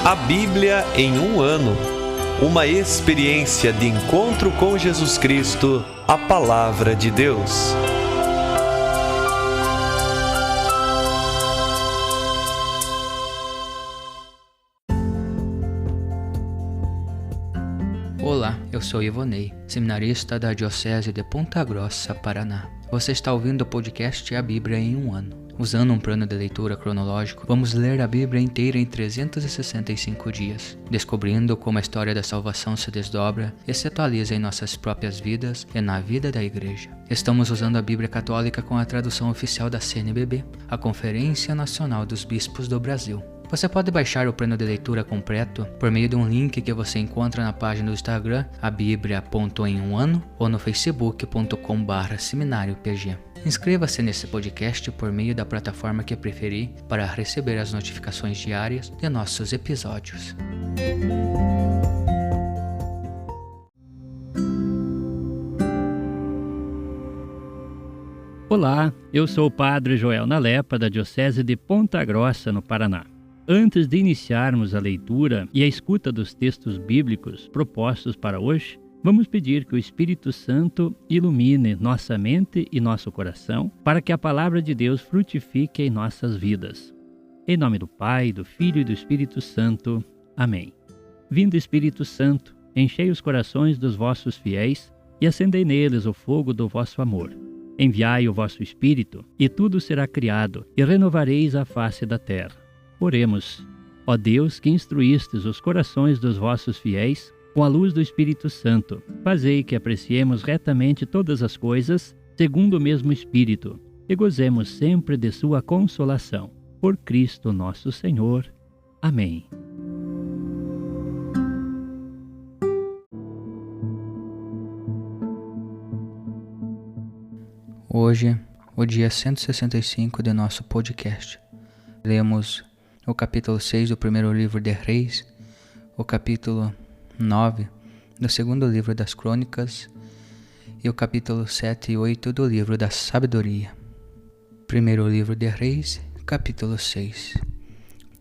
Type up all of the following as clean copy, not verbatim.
A Bíblia em um ano. Uma experiência de encontro com Jesus Cristo, a Palavra de Deus. Olá, eu sou Ivonei, seminarista da Diocese de Ponta Grossa, Paraná. Você está ouvindo o podcast A Bíblia em um ano. Usando um plano de leitura cronológico, vamos ler a Bíblia inteira em 365 dias, descobrindo como a história da salvação se desdobra e se atualiza em nossas próprias vidas e na vida da Igreja. Estamos usando a Bíblia Católica com a tradução oficial da CNBB, a Conferência Nacional dos Bispos do Brasil. Você pode baixar o plano de leitura completo por meio de um link que você encontra na página do Instagram, abiblia.emuano, ou no facebook.com/seminariopg. Inscreva-se nesse podcast por meio da plataforma que preferir para receber as notificações diárias de nossos episódios. Olá, eu sou o Padre Joel Nalepa, da Diocese de Ponta Grossa, no Paraná. Antes de iniciarmos a leitura e a escuta dos textos bíblicos propostos para hoje, vamos pedir que o Espírito Santo ilumine nossa mente e nosso coração para que a palavra de Deus frutifique em nossas vidas. Em nome do Pai, do Filho e do Espírito Santo. Amém. Vindo Espírito Santo, enchei os corações dos vossos fiéis e acendei neles o fogo do vosso amor. Enviai o vosso Espírito, e tudo será criado, e renovareis a face da terra. Oremos. Ó Deus, que instruístes os corações dos vossos fiéis com a luz do Espírito Santo, fazei que apreciemos retamente todas as coisas, segundo o mesmo Espírito, e gozemos sempre de sua consolação. Por Cristo nosso Senhor. Amém. Hoje, o dia 165 de nosso podcast. Lemos o capítulo 6 do primeiro livro de Reis, o capítulo 9 do segundo livro das Crônicas e o capítulo 7 e 8 do livro da Sabedoria. Primeiro livro de Reis, capítulo 6.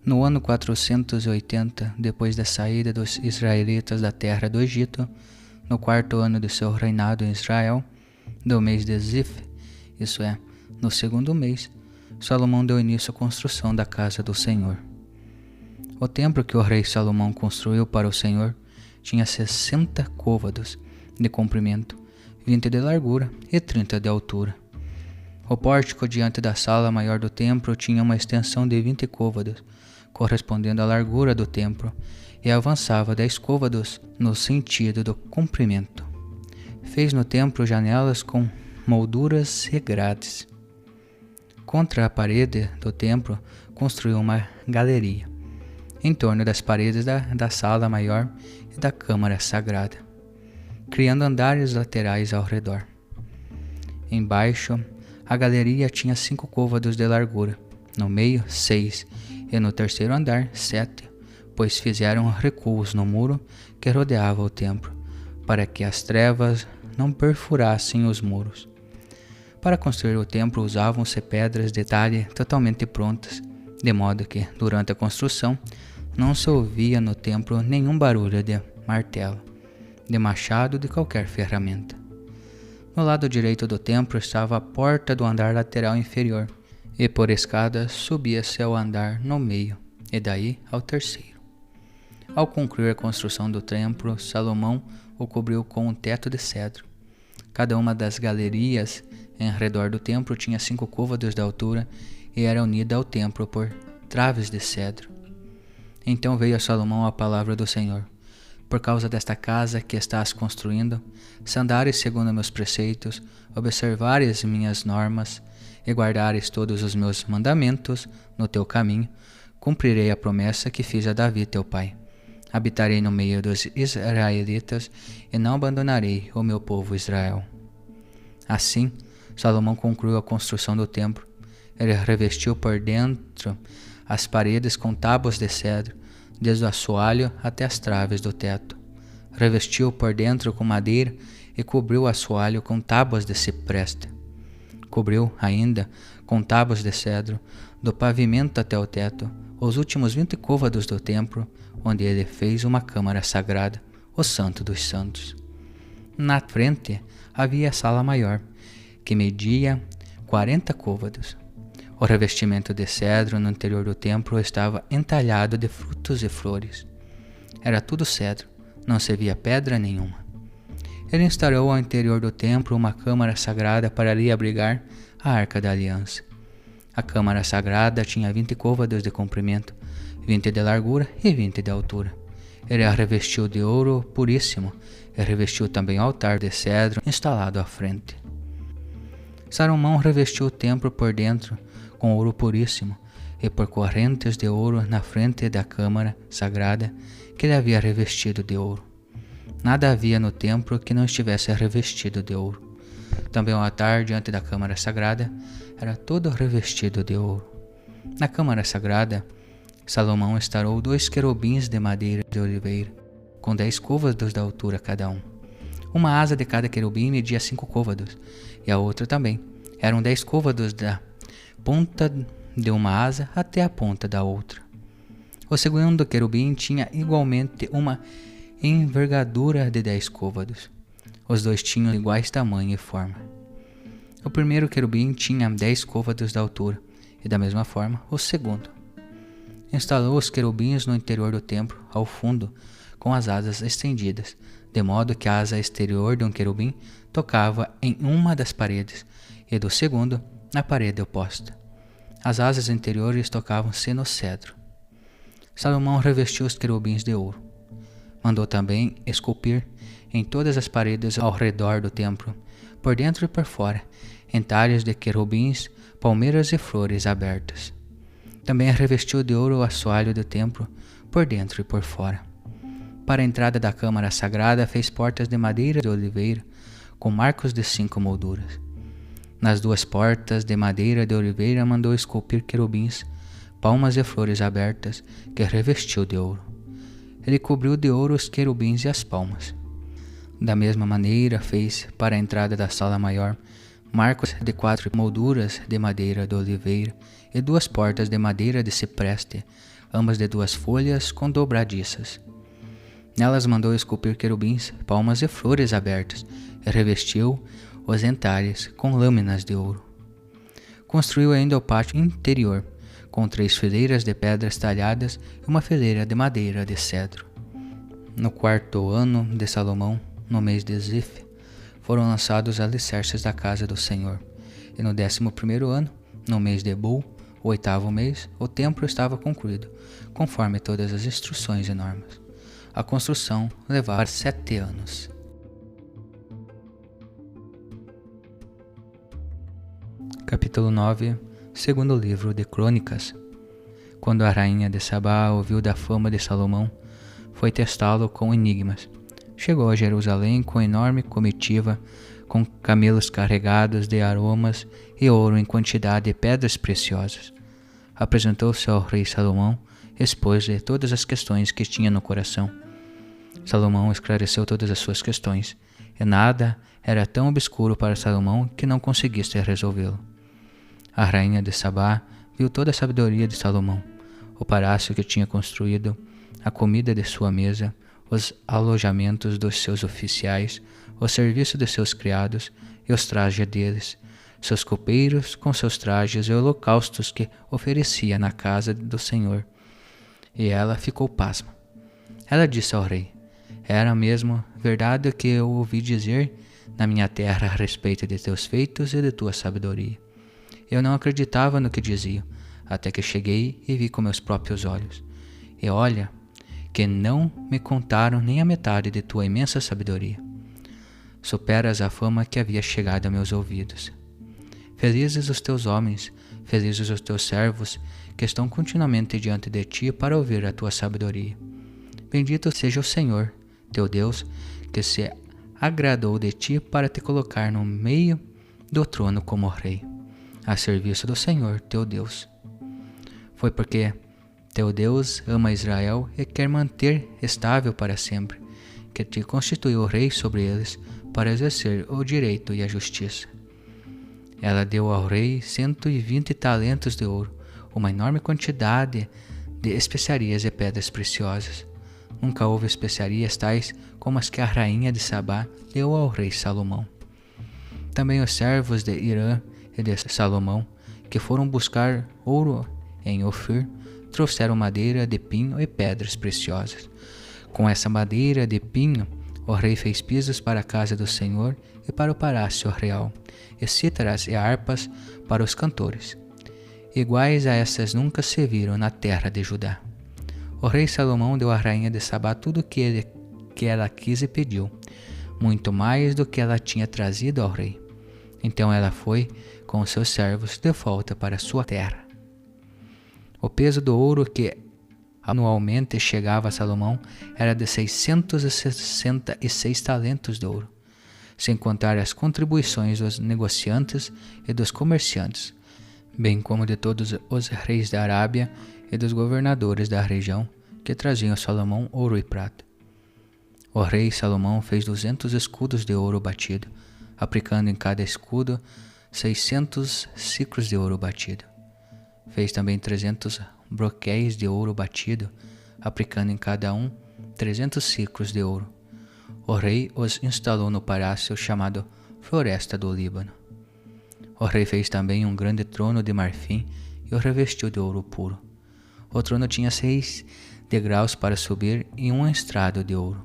No ano 480, depois da saída dos israelitas da terra do Egito, no quarto ano de seu reinado em Israel, do mês de Zif, isso é, no segundo mês, Salomão deu início à construção da casa do Senhor. O templo que o rei Salomão construiu para o Senhor tinha 60 côvados de comprimento, 20 de largura e 30 de altura. O pórtico diante da sala maior do templo tinha uma extensão de 20 côvados, correspondendo à largura do templo, e avançava 10 côvados no sentido do comprimento. Fez no templo janelas com molduras e grades. Contra a parede do templo, construiu uma galeria, em torno das paredes da sala maior e da câmara sagrada, criando andares laterais ao redor. Embaixo, a galeria tinha 5 côvados de largura, no meio 6, e no terceiro andar 7, pois fizeram recuos no muro que rodeava o templo, para que as trevas não perfurassem os muros. Para construir o templo usavam-se pedras de talhe totalmente prontas, de modo que, durante a construção, não se ouvia no templo nenhum barulho de martelo, de machado ou de qualquer ferramenta. No lado direito do templo estava a porta do andar lateral inferior, e por escadas subia-se ao andar no meio, e daí ao terceiro. Ao concluir a construção do templo, Salomão o cobriu com um teto de cedro. Cada uma das galerias em redor do templo tinha 5 côvados de altura e era unida ao templo por traves de cedro. Então veio a Salomão a palavra do Senhor: por causa desta casa que estás construindo, se andares segundo meus preceitos, observares minhas normas e guardares todos os meus mandamentos no teu caminho, cumprirei a promessa que fiz a Davi teu pai. Habitarei no meio dos israelitas e não abandonarei o meu povo Israel. Assim, Salomão concluiu a construção do templo. Ele revestiu por dentro as paredes com tábuas de cedro, desde o assoalho até as traves do teto. Revestiu por dentro com madeira e cobriu o assoalho com tábuas de cipreste. Cobriu ainda com tábuas de cedro do pavimento até o teto, os últimos 20 côvados do templo, onde ele fez uma câmara sagrada, o Santo dos Santos. Na frente havia a sala maior, que media 40 côvados. O revestimento de cedro no interior do templo estava entalhado de frutos e flores. Era tudo cedro, não se via pedra nenhuma. Ele instalou ao interior do templo uma câmara sagrada para ali abrigar a Arca da Aliança. A câmara sagrada tinha 20 côvados de comprimento, 20 de largura e 20 de altura. Ele a revestiu de ouro puríssimo e revestiu também o altar de cedro instalado à frente. Salomão revestiu o templo por dentro com ouro puríssimo e por correntes de ouro na frente da câmara sagrada que ele havia revestido de ouro. Nada havia no templo que não estivesse revestido de ouro. Também o altar diante da câmara sagrada era todo revestido de ouro. Na câmara sagrada, Salomão instalou 2 querubins de madeira de oliveira, com 10 côvados de altura cada um. Uma asa de cada querubim media 5 côvados, e a outra também. Eram 10 côvados da ponta de uma asa até a ponta da outra. O segundo querubim tinha igualmente uma envergadura de 10 côvados. Os dois tinham iguais tamanho e forma. O primeiro querubim tinha 10 côvados de altura, e da mesma forma o segundo. Instalou os querubins no interior do templo, ao fundo, com as asas estendidas, de modo que a asa exterior de um querubim tocava em uma das paredes, e do segundo na parede oposta. As asas interiores tocavam-se no cedro. Salomão revestiu os querubins de ouro. Mandou também esculpir em todas as paredes ao redor do templo, por dentro e por fora, entalhes de querubins, palmeiras e flores abertas. Também revestiu de ouro o assoalho do templo, por dentro e por fora. Para a entrada da câmara sagrada fez portas de madeira de oliveira, com marcos de 5 molduras. Nas 2 portas de madeira de oliveira mandou esculpir querubins, palmas e flores abertas, que revestiu de ouro. Ele cobriu de ouro os querubins e as palmas. Da mesma maneira fez, para a entrada da sala maior, marcos de 4 molduras de madeira de oliveira e 2 portas de madeira de cipreste, ambas de 2 folhas com dobradiças. Nelas mandou esculpir querubins, palmas e flores abertas, e revestiu os entalhes com lâminas de ouro. Construiu ainda o pátio interior, com 3 fileiras de pedras talhadas e uma fileira de madeira de cedro. No 4º ano de Salomão, no mês de Zif, foram lançados os alicerces da casa do Senhor, e no 11º ano, no mês de Bul, o 8º mês, o templo estava concluído, conforme todas as instruções e normas. A construção levava 7 anos. Capítulo 9, segundo livro de Crônicas. Quando a rainha de Sabá ouviu da fama de Salomão, foi testá-lo com enigmas. Chegou a Jerusalém com enorme comitiva, com camelos carregados de aromas e ouro em quantidade e pedras preciosas. Apresentou-se ao rei Salomão, expôs-lhe todas as questões que tinha no coração. Salomão esclareceu todas as suas questões, e nada era tão obscuro para Salomão que não conseguisse resolvê-lo. A rainha de Sabá viu toda a sabedoria de Salomão, o palácio que tinha construído, a comida de sua mesa, os alojamentos dos seus oficiais, o serviço de seus criados e os trajes deles, seus copeiros com seus trajes e holocaustos que oferecia na casa do Senhor. E ela ficou pasma. Ela disse ao rei: era mesmo verdade o que eu ouvi dizer na minha terra a respeito de teus feitos e de tua sabedoria. Eu não acreditava no que diziam, até que cheguei e vi com meus próprios olhos. E olha, que não me contaram nem a metade de tua imensa sabedoria. Superas a fama que havia chegado a meus ouvidos. Felizes os teus homens, felizes os teus servos, que estão continuamente diante de ti para ouvir a tua sabedoria. Bendito seja o Senhor, teu Deus, que se agradou de ti para te colocar no meio do trono como rei, a serviço do Senhor, teu Deus. Foi porque teu Deus ama Israel e quer manter estável para sempre, que te constituiu rei sobre eles para exercer o direito e a justiça. Ela deu ao rei 120 talentos de ouro, uma enorme quantidade de especiarias e pedras preciosas. Nunca houve especiarias tais como as que a rainha de Sabá deu ao rei Salomão. Também os servos de Irã e de Salomão, que foram buscar ouro em Ofir, trouxeram madeira de pinho e pedras preciosas. Com essa madeira de pinho, o rei fez pisos para a casa do Senhor e para o palácio real, e cítaras e harpas para os cantores. Iguais a essas nunca se viram na terra de Judá. O rei Salomão deu à rainha de Sabá tudo o que ela quis e pediu, muito mais do que ela tinha trazido ao rei. Então ela foi, com seus servos, de volta para sua terra. O peso do ouro que anualmente chegava a Salomão era de 666 talentos de ouro, sem contar as contribuições dos negociantes e dos comerciantes, bem como de todos os reis da Arábia e dos governadores da região que traziam a Salomão ouro e prata. O rei Salomão fez 200 escudos de ouro batido, aplicando em cada escudo 600 ciclos de ouro batido. Fez também 300 broquéis de ouro batido, aplicando em cada um 300 ciclos de ouro. O rei os instalou no palácio chamado Floresta do Líbano. O rei fez também um grande trono de marfim e o revestiu de ouro puro. O trono tinha 6 degraus para subir e um estrado de ouro.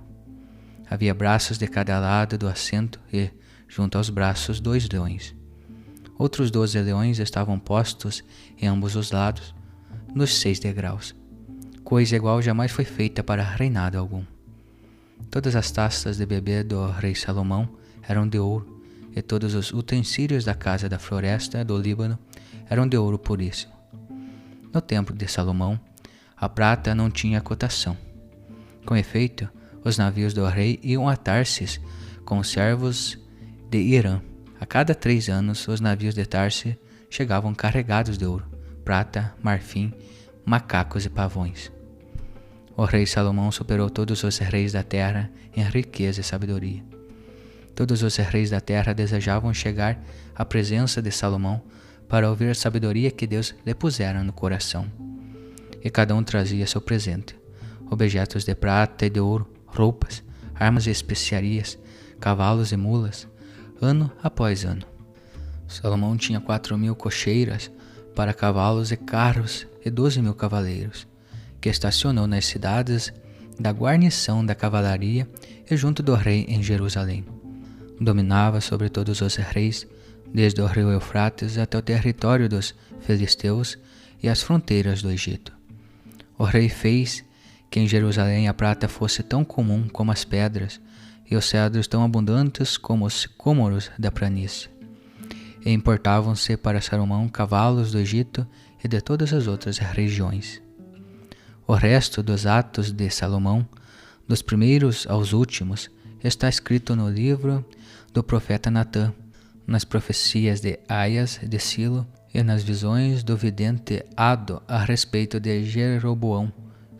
Havia braços de cada lado do assento e, junto aos braços, 2 leões. Outros 12 leões estavam postos em ambos os lados, nos 6 degraus. Coisa igual jamais foi feita para reinado algum. Todas as taças de bebê do rei Salomão eram de ouro, e todos os utensílios da casa da floresta do Líbano eram de ouro puríssimo. No templo de Salomão, a prata não tinha cotação. Com efeito, os navios do rei iam a Tarsis com servos de Irã. A cada 3 anos, os navios de Tarsis chegavam carregados de ouro, prata, marfim, macacos e pavões. O rei Salomão superou todos os reis da terra em riqueza e sabedoria. Todos os reis da terra desejavam chegar à presença de Salomão para ouvir a sabedoria que Deus lhe pusera no coração. E cada um trazia seu presente, objetos de prata e de ouro, roupas, armas e especiarias, cavalos e mulas, ano após ano. Salomão tinha 4.000 cocheiras para cavalos e carros e 12.000 cavaleiros, que estacionou nas cidades da guarnição da cavalaria e junto do rei em Jerusalém. Dominava sobre todos os reis, desde o rio Eufrates até o território dos filisteus e as fronteiras do Egito. O rei fez que em Jerusalém a prata fosse tão comum como as pedras, e os cedros tão abundantes como os sicômoros da planície. E importavam-se para Salomão cavalos do Egito e de todas as outras regiões. O resto dos atos de Salomão, dos primeiros aos últimos, está escrito no livro do profeta Natã, nas profecias de Aias de Silo e nas visões do vidente Ado a respeito de Jeroboão,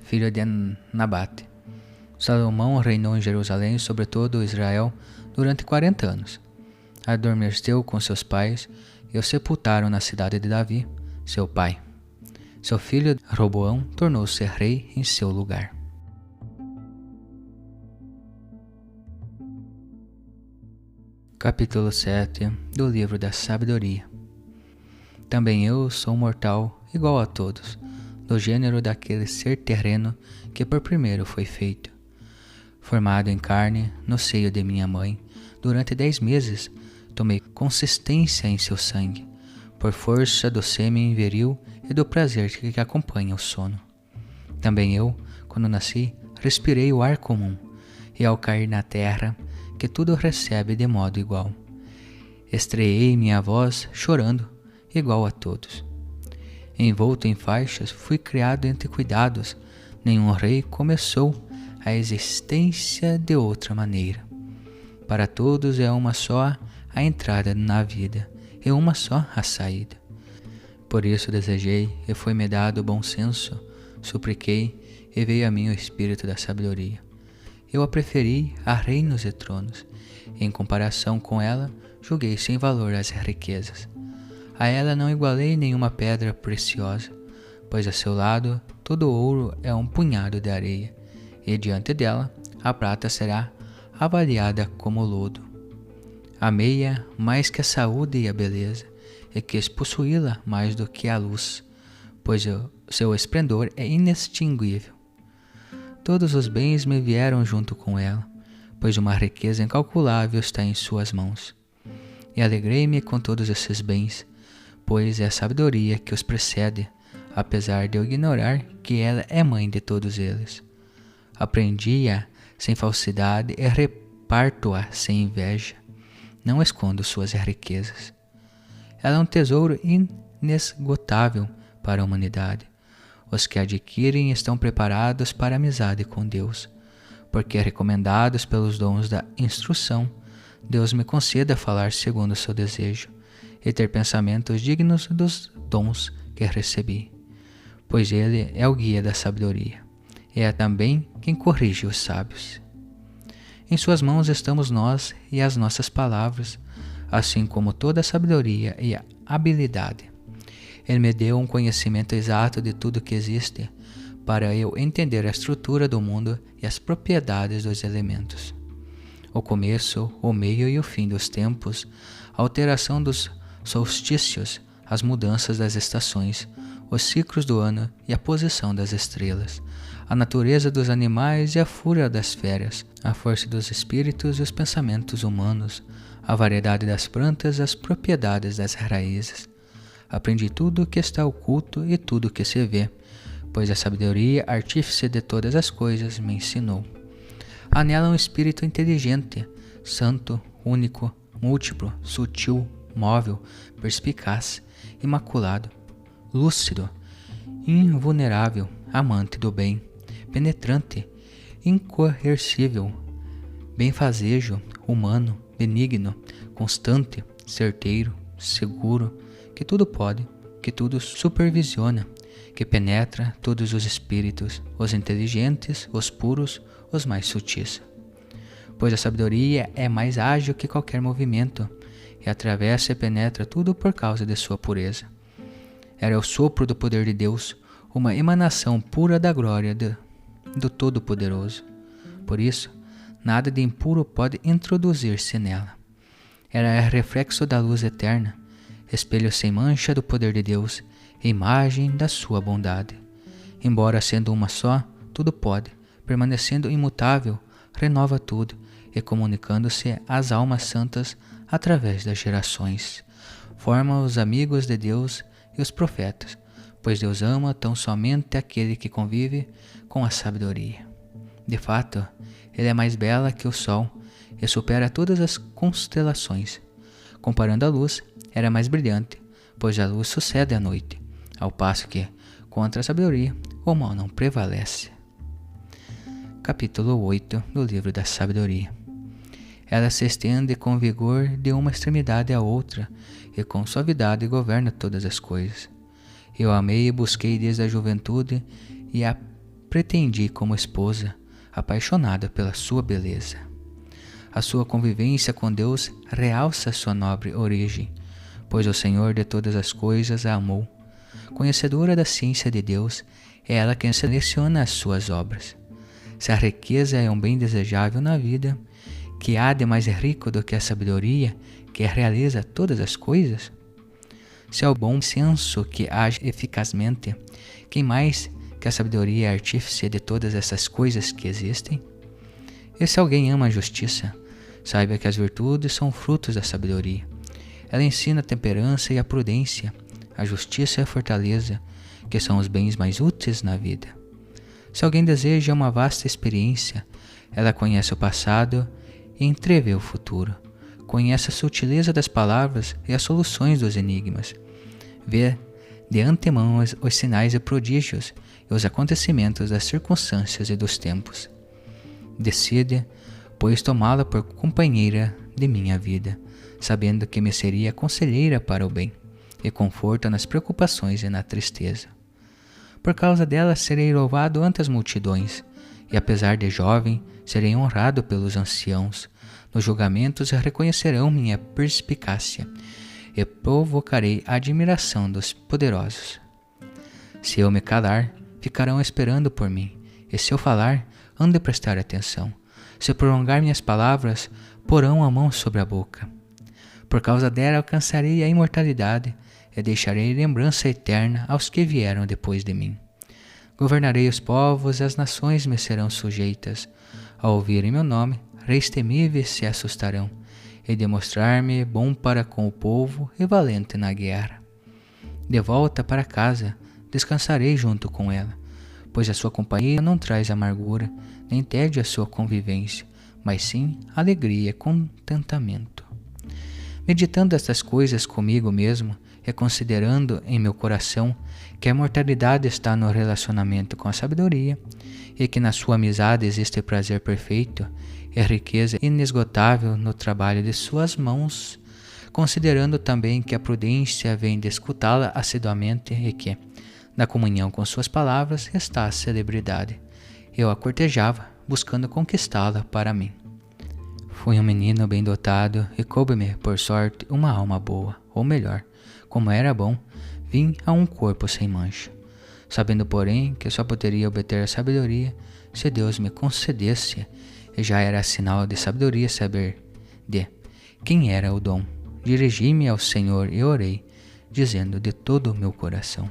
filho de Nabate. Salomão reinou em Jerusalém sobre todo Israel durante 40 anos. Adormeceu com seus pais e o sepultaram na cidade de Davi, seu pai. Seu filho Roboão tornou-se rei em seu lugar. Capítulo 7 do Livro da Sabedoria. Também eu sou mortal, igual a todos, do gênero daquele ser terreno que por primeiro foi feito. Formado em carne, no seio de minha mãe, durante 10 meses, tomei consistência em seu sangue, por força do sêmen viril e do prazer que acompanha o sono. Também eu, quando nasci, respirei o ar comum, e ao cair na terra, que tudo recebe de modo igual. Estreei minha voz chorando, igual a todos. Envolto em faixas, fui criado entre cuidados, nenhum rei começou a existência de outra maneira. Para todos é uma só a entrada na vida e uma só a saída. Por isso desejei e foi-me dado o bom senso, supliquei e veio a mim o espírito da sabedoria. Eu a preferi a reinos e tronos. Em comparação com ela, julguei sem valor as riquezas. A ela não igualei nenhuma pedra preciosa. pois a seu lado todo ouro é um punhado de areia, e diante dela a prata será avaliada como lodo. Amei-a mais que a saúde e a beleza, e quis possuí-la mais do que a luz, pois o seu esplendor é inextinguível. Todos os bens me vieram junto com ela, pois uma riqueza incalculável está em suas mãos. E alegrei-me com todos esses bens, pois é a sabedoria que os precede, apesar de eu ignorar que ela é mãe de todos eles. Aprendi-a sem falsidade e reparto-a sem inveja. Não escondo suas riquezas. Ela é um tesouro inesgotável para a humanidade. Os que adquirem estão preparados para a amizade com Deus, porque, recomendados pelos dons da instrução, Deus me conceda falar segundo o seu desejo e ter pensamentos dignos dos dons que recebi, pois Ele é o guia da sabedoria, e é também quem corrige os sábios. Em suas mãos estamos nós e as nossas palavras, assim como toda a sabedoria e a habilidade. Ele me deu um conhecimento exato de tudo que existe, para eu entender a estrutura do mundo e as propriedades dos elementos. O começo, o meio e o fim dos tempos, a alteração dos solstícios, as mudanças das estações, os ciclos do ano e a posição das estrelas, a natureza dos animais e a fúria das feras, a força dos espíritos e os pensamentos humanos, a variedade das plantas e as propriedades das raízes. Aprendi tudo o que está oculto e tudo o que se vê, pois a sabedoria, artífice de todas as coisas, me ensinou. Há nela um espírito inteligente, santo, único, múltiplo, sutil, móvel, perspicaz, imaculado, lúcido, invulnerável, amante do bem, penetrante, incoercível, benfazejo, humano, benigno, constante, certeiro, seguro, que tudo pode, que tudo supervisiona, que penetra todos os espíritos, os inteligentes, os puros, os mais sutis. Pois a sabedoria é mais ágil que qualquer movimento, e atravessa e penetra tudo por causa de sua pureza. Era o sopro do poder de Deus, uma emanação pura da glória do Todo-Poderoso. Por isso, nada de impuro pode introduzir-se nela. Era reflexo da luz eterna, espelho sem mancha do poder de Deus, imagem da sua bondade. Embora sendo uma só, tudo pode, permanecendo imutável, renova tudo e comunicando-se às almas santas através das gerações. Forma os amigos de Deus e os profetas, pois Deus ama tão somente aquele que convive com a sabedoria. De fato, ele é mais bela que o sol e supera todas as constelações. Comparando a luz, era mais brilhante, pois a luz sucede à noite, ao passo que, contra a sabedoria, o mal não prevalece. Capítulo 8 do Livro da Sabedoria. Ela se estende com vigor de uma extremidade à outra, e com suavidade governa todas as coisas. Eu a amei e busquei desde a juventude, e a pretendi como esposa, apaixonada pela sua beleza. A sua convivência com Deus realça sua nobre origem, pois o Senhor de todas as coisas a amou. Conhecedora da ciência de Deus, é ela quem seleciona as suas obras. Se a riqueza é um bem desejável na vida, que há de mais rico do que a sabedoria, que realiza todas as coisas? Se é o bom senso que age eficazmente, quem mais que a sabedoria é artífice de todas essas coisas que existem? E se alguém ama a justiça, saiba que as virtudes são frutos da sabedoria. Ela ensina a temperança e a prudência, a justiça e a fortaleza, que são os bens mais úteis na vida. Se alguém deseja uma vasta experiência, ela conhece o passado e entrevê o futuro. Conhece a sutileza das palavras e as soluções dos enigmas. Vê de antemão os sinais e prodígios e os acontecimentos das circunstâncias e dos tempos. Decide, pois, tomá-la por companheira de minha vida, sabendo que me seria conselheira para o bem, e conforto nas preocupações e na tristeza. Por causa dela serei louvado ante as multidões, e apesar de jovem, serei honrado pelos anciãos. Nos julgamentos reconhecerão minha perspicácia, e provocarei a admiração dos poderosos. Se eu me calar, ficarão esperando por mim, e se eu falar, hão de prestar atenção. Se eu prolongar minhas palavras, porão a mão sobre a boca. Por causa dela alcançarei a imortalidade, e deixarei lembrança eterna aos que vieram depois de mim. Governarei os povos e as nações me serão sujeitas. Ao ouvirem meu nome, reis temíveis se assustarão, e demonstrar-me bom para com o povo e valente na guerra. De volta para casa, descansarei junto com ela, pois a sua companhia não traz amargura, nem tédio a sua convivência, mas sim alegria e contentamento. Meditando estas coisas comigo mesmo e considerando em meu coração que a imortalidade está no relacionamento com a sabedoria e que na sua amizade existe prazer perfeito e riqueza inesgotável no trabalho de suas mãos, considerando também que a prudência vem de escutá-la assiduamente e que, na comunhão com suas palavras, está a celebridade. Eu a cortejava, buscando conquistá-la para mim. Fui um menino bem dotado e coube-me, por sorte, uma alma boa, ou melhor, como era bom, vim a um corpo sem mancha, sabendo, porém, que só poderia obter a sabedoria se Deus me concedesse, e já era sinal de sabedoria saber de quem era o dom. Dirigi-me ao Senhor e orei, dizendo de todo o meu coração: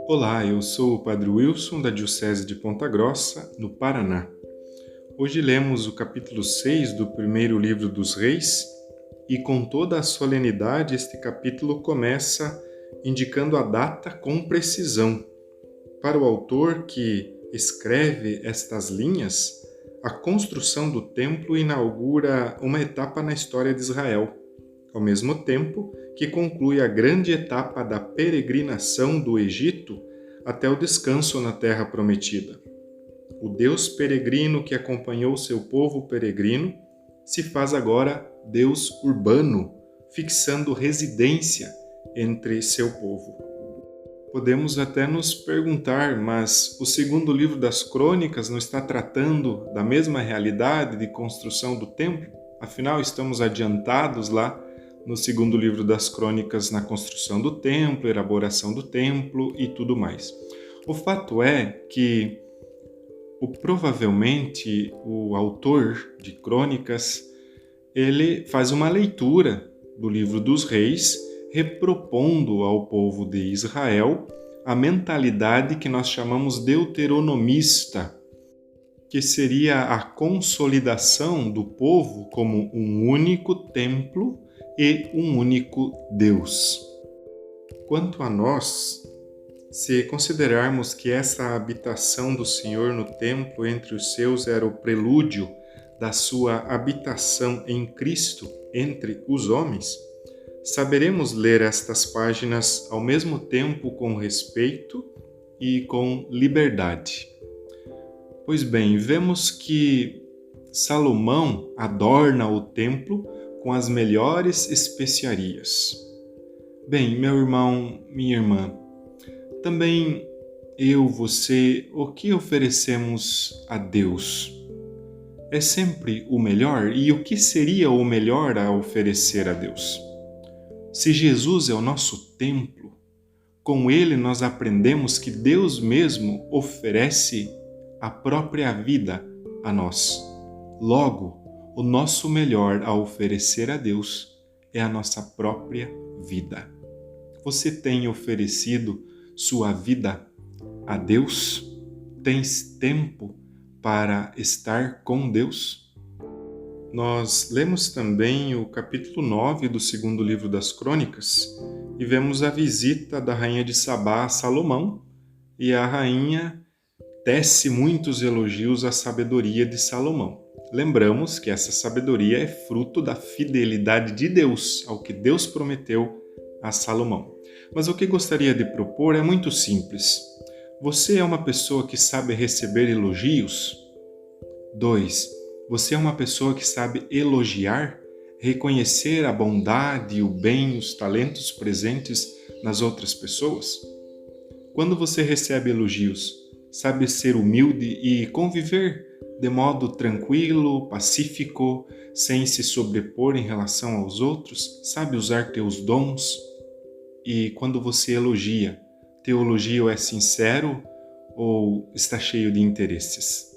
Olá, eu sou o Padre Wilson, da Diocese de Ponta Grossa, no Paraná. Hoje lemos o capítulo 6 do primeiro livro dos Reis e, com toda a solenidade, este capítulo começa indicando a data com precisão. Para o autor que escreve estas linhas, a construção do templo inaugura uma etapa na história de Israel, ao mesmo tempo que conclui a grande etapa da peregrinação do Egito até o descanso na Terra Prometida. O Deus peregrino que acompanhou seu povo peregrino se faz agora Deus urbano, fixando residência entre seu povo. Podemos até nos perguntar, mas o segundo livro das Crônicas não está tratando da mesma realidade de construção do templo? Afinal, estamos adiantados lá no segundo livro das Crônicas na construção do templo, elaboração do templo e tudo mais. O fato é que provavelmente o autor de Crônicas, ele faz uma leitura do livro dos Reis, repropondo ao povo de Israel a mentalidade que nós chamamos deuteronomista, que seria a consolidação do povo como um único templo e um único Deus. Quanto a nós, se considerarmos que essa habitação do Senhor no templo entre os seus era o prelúdio da sua habitação em Cristo entre os homens, saberemos ler estas páginas ao mesmo tempo com respeito e com liberdade. Pois bem, vemos que Salomão adorna o templo com as melhores especiarias. Bem, meu irmão, minha irmã, também eu, você, o que oferecemos a Deus? É sempre o melhor? E o que seria o melhor a oferecer a Deus? Se Jesus é o nosso templo, com ele nós aprendemos que Deus mesmo oferece a própria vida a nós. Logo, o nosso melhor a oferecer a Deus é a nossa própria vida. Você tem oferecido sua vida a Deus? Tens tempo para estar com Deus? Nós lemos também o capítulo 9 do segundo livro das Crônicas e vemos a visita da rainha de Sabá a Salomão, e a rainha tece muitos elogios à sabedoria de Salomão. Lembramos que essa sabedoria é fruto da fidelidade de Deus ao que Deus prometeu a Salomão. Mas o que gostaria de propor é muito simples. Você é uma pessoa que sabe receber elogios? 2. Você é uma pessoa que sabe elogiar, reconhecer a bondade, o bem, os talentos presentes nas outras pessoas? Quando você recebe elogios, sabe ser humilde e conviver de modo tranquilo, pacífico, sem se sobrepor em relação aos outros? Sabe usar teus dons? E quando você elogia, teu elogio é sincero ou está cheio de interesses?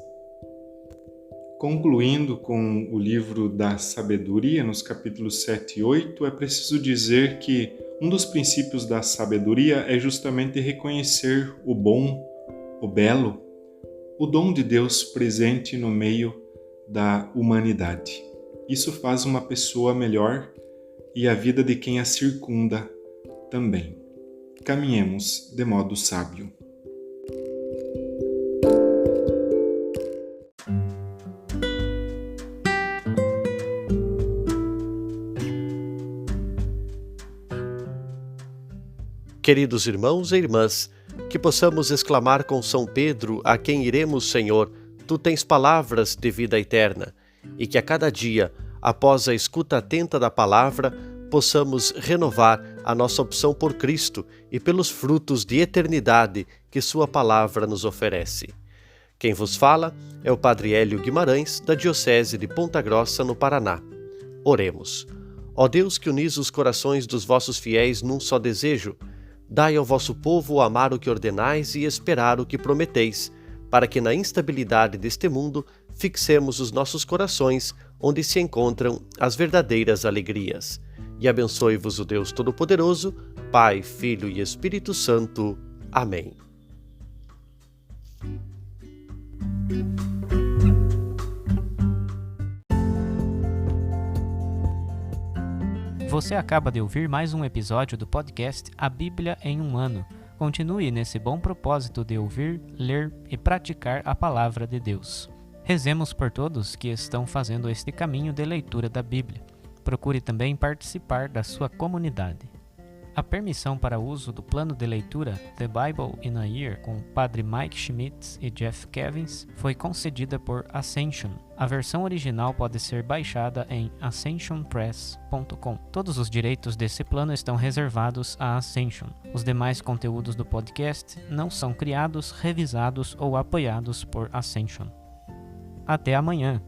Concluindo com o livro da sabedoria, nos capítulos 7 e 8, é preciso dizer que um dos princípios da sabedoria é justamente reconhecer o bom, o belo, o dom de Deus presente no meio da humanidade. Isso faz uma pessoa melhor e a vida de quem a circunda também. Caminhemos de modo sábio. Queridos irmãos e irmãs, que possamos exclamar com São Pedro, a quem iremos, Senhor, Tu tens palavras de vida eterna, e que a cada dia, após a escuta atenta da palavra, possamos renovar a nossa opção por Cristo e pelos frutos de eternidade que Sua palavra nos oferece. Quem vos fala é o Padre Hélio Guimarães, da Diocese de Ponta Grossa, no Paraná. Oremos. Ó Deus, que unis os corações dos vossos fiéis num só desejo, dai ao vosso povo amar o que ordenais e esperar o que prometeis, para que na instabilidade deste mundo fixemos os nossos corações onde se encontram as verdadeiras alegrias. E abençoe-vos o Deus Todo-Poderoso, Pai, Filho e Espírito Santo. Amém. Você acaba de ouvir mais um episódio do podcast A Bíblia em um Ano. Continue nesse bom propósito de ouvir, ler e praticar a Palavra de Deus. Rezemos por todos que estão fazendo este caminho de leitura da Bíblia. Procure também participar da sua comunidade. A permissão para uso do plano de leitura The Bible in a Year com o Padre Mike Schmitz e Jeff Kevins foi concedida por Ascension. A versão original pode ser baixada em ascensionpress.com. Todos os direitos desse plano estão reservados à Ascension. Os demais conteúdos do podcast não são criados, revisados ou apoiados por Ascension. Até amanhã!